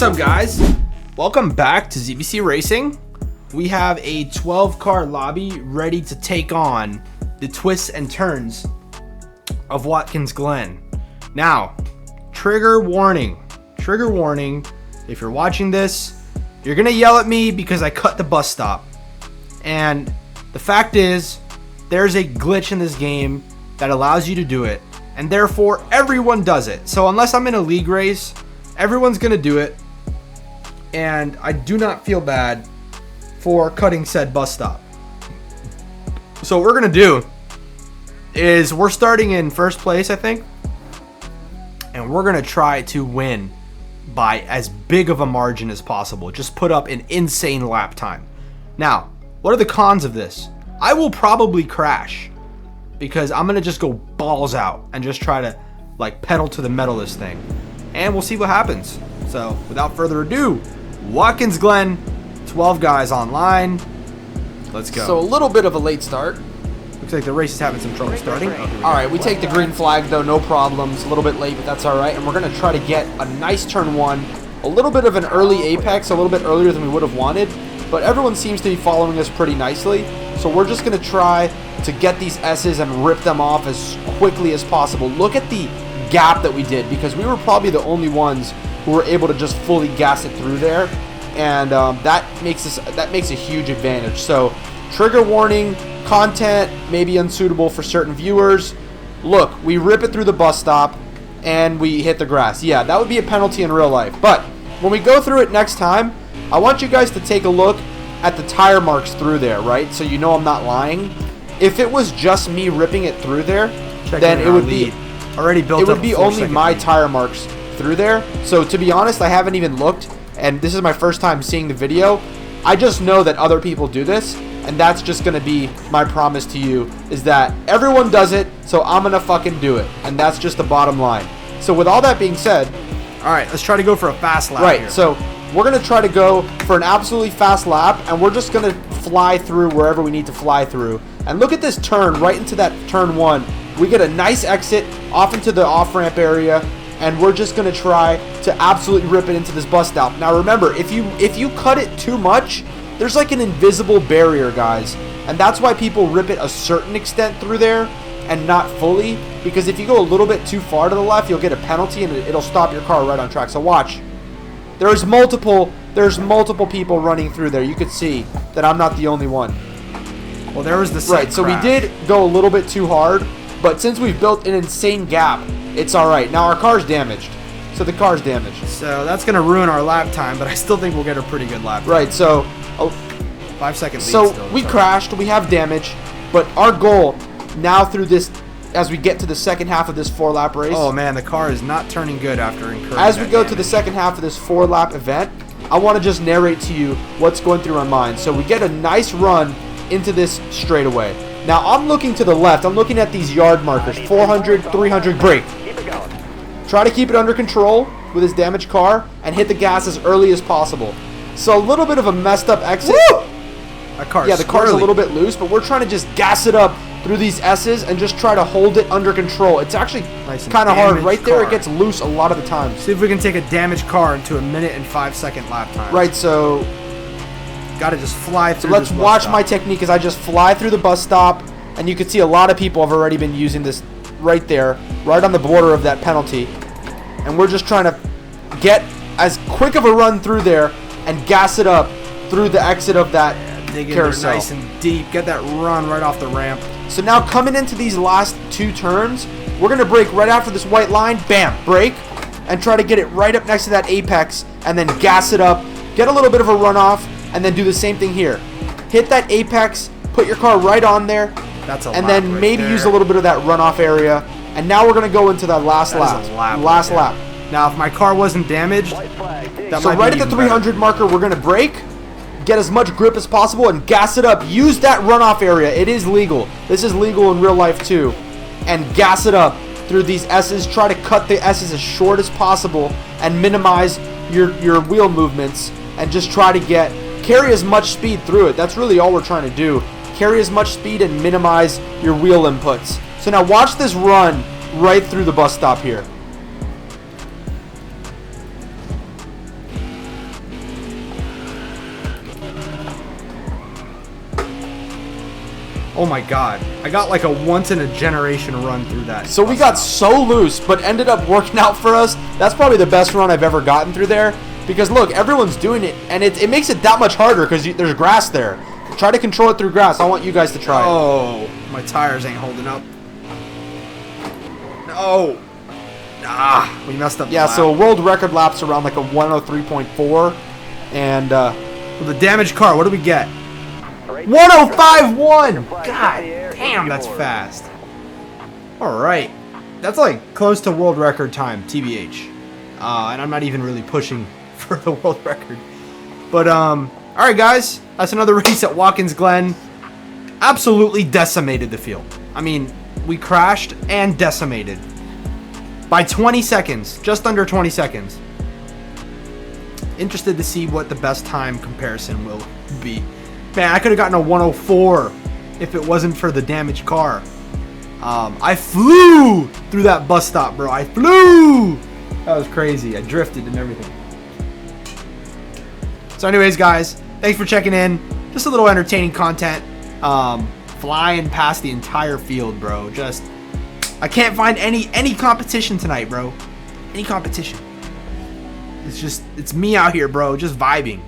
up, guys? Welcome back to ZBC Racing. We have a 12-car lobby ready to take on the twists and turns of Watkins Glen. Now, trigger warning. Trigger warning. If you're watching this, you're going to yell at me because I cut the bus stop. And the fact is, there's a glitch in this game that allows you to do it. And therefore, everyone does it. So unless I'm in a league race, everyone's going to do it. And I do not feel bad for cutting said bus stop. So what we're going to do is we're starting in first place, I think. And we're going to try to win by as big of a margin as possible. Just put up an insane lap time. Now, what are the cons of this? I will probably crash because I'm going to just go balls out and just try to like pedal to the metal this thing. And we'll see what happens. So without further ado, Watkins Glen, 12 guys online. Let's go. So a little bit of a late start. Looks like the race is having some trouble starting. All right, we take the green flag though, no problems. A little bit late, but that's all right. And we're going to try to get a nice turn one. A little bit of an early apex, a little bit earlier than we would have wanted. But everyone seems to be following us pretty nicely. So we're just going to try to get these S's and rip them off as quickly as possible. Look at the gap that we did because we were probably the only ones who were able to just fully gas it through there, and that makes a huge advantage. So trigger warning, content may be unsuitable for certain viewers. Look, we rip it through the bus stop and we hit the grass. Yeah, that would be a penalty in real life, but when we go through it next time, I want you guys to take a look at the tire marks through there, right? So you know I'm not lying. If it was just me ripping it through there, then it would be already built up. It would be only my tire marks through there. So to be honest, I haven't even looked, and this is my first time seeing the video. I just know that other people do this, and that's just gonna be my promise to you, is that everyone does it, so I'm gonna fucking do it, and that's just the bottom line. So with all that being said, all right, let's try to go for a fast lap. Right, here. So we're gonna try to go for an absolutely fast lap, and we're just gonna fly through wherever we need to fly through. And look at this turn right into that turn one. We get a nice exit off into the off-ramp area, and we're just going to try to absolutely rip it into this bus stop. Now remember, if you cut it too much, there's like an invisible barrier, guys. And that's why people rip it a certain extent through there and not fully, because if you go a little bit too far to the left, you'll get a penalty and it'll stop your car right on track. So watch. There's multiple people running through there. You could see that I'm not the only one. Well, there was the right, so crash. We did go a little bit too hard, but since we've built an insane gap, it's all right. Now our car's damaged, so the car's damaged. So that's gonna ruin our lap time, but I still think we'll get a pretty good lap time. Right, so 5 seconds. So we crashed, we have damage, but our goal now through this, as we get to the second half of this 4-lap race. Oh man, the car is not turning good after incurring as we go damage. to the second half of this 4-lap event, I want to just narrate to you what's going through my mind. So we get a nice run into this straightaway. Now I'm looking to the left. I'm looking at these yard markers. 400, 300, brake. Try to keep it under control with this damaged car and hit the gas as early as possible. So a little bit of a messed up exit. Woo! The car's a little bit loose, but we're trying to just gas it up through these S's and just try to hold it under control. It's actually kind of hard. Right there, it gets loose a lot of the time. See if we can take a damaged car into a 1 and 5 second lap time. Right, so gotta just fly through. So let's watch my technique as I just fly through the bus stop, and you can see a lot of people have already been using this right there, right on the border of that penalty. And we're just trying to get as quick of a run through there and gas it up through the exit of that carousel. Nice and deep. Get that run right off the ramp. So now coming into these last 2 turns, we're going to brake right after this white line. Bam, brake, and try to get it right up next to that apex, and then gas it up, get a little bit of a runoff, and then do the same thing here. Hit that apex, put your car right on there, and then maybe use a little bit of that runoff area. And now we're going to go into that last lap. Last lap. Now, if my car wasn't damaged, that so right at the 300 marker, we're going to brake, get as much grip as possible, and gas it up. Use that runoff area. It is legal. This is legal in real life too. And gas it up through these S's. Try to cut the S's as short as possible and minimize your wheel movements, and just try to carry as much speed through it. That's really all we're trying to do. Carry as much speed and minimize your wheel inputs. So now watch this run right through the bus stop here. Oh my god. I got like a once in a generation run through that. So we got so loose, but ended up working out for us. That's probably the best run I've ever gotten through there. Because look, everyone's doing it, and it makes it that much harder because there's grass there. Try to control it through grass. I want you guys to try it. Oh, my tires ain't holding up. No. Ah, we messed up. Yeah, so world record laps around like a 103.4. And with the damaged car, what do we get? 105.1. God damn, that's fast. All right. That's like close to world record time, TBH. And I'm not even really pushing for the world record. But, all right, guys. That's another race at Watkins Glen. Absolutely decimated the field. I mean, we crashed and decimated. By 20 seconds. Just under 20 seconds. Interested to see what the best time comparison will be. Man, I could have gotten a 104 if it wasn't for the damaged car. I flew through that bus stop, bro. I flew. That was crazy. I drifted and everything. So anyways, guys, thanks for checking in. Just a little entertaining content. Flying past the entire field, bro. Just, I can't find any competition tonight, bro. Any competition. It's me out here, bro. Just vibing.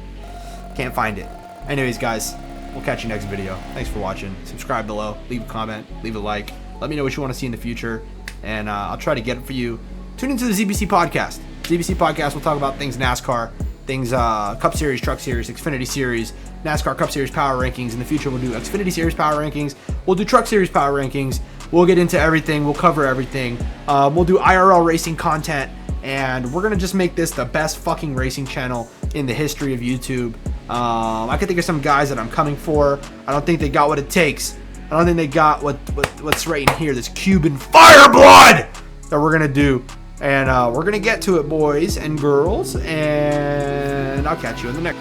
Can't find it. Anyways, guys, we'll catch you next video. Thanks for watching. Subscribe below. Leave a comment. Leave a like. Let me know what you want to see in the future. And I'll try to get it for you. Tune into the ZBC podcast. ZBC podcast, we'll talk about things NASCAR, things Cup Series, Truck Series, Xfinity Series, NASCAR Cup Series Power Rankings. In the future, we'll do Xfinity Series Power Rankings. We'll do Truck Series Power Rankings. We'll get into everything. We'll cover everything. We'll do IRL racing content. And we're going to just make this the best fucking racing channel in the history of YouTube. I can think of some guys that I'm coming for. I don't think they got what it takes. I don't think they got what's right in here. This Cuban fire blood that we're going to do. And we're going to get to it, boys and girls. And I'll catch you in the next.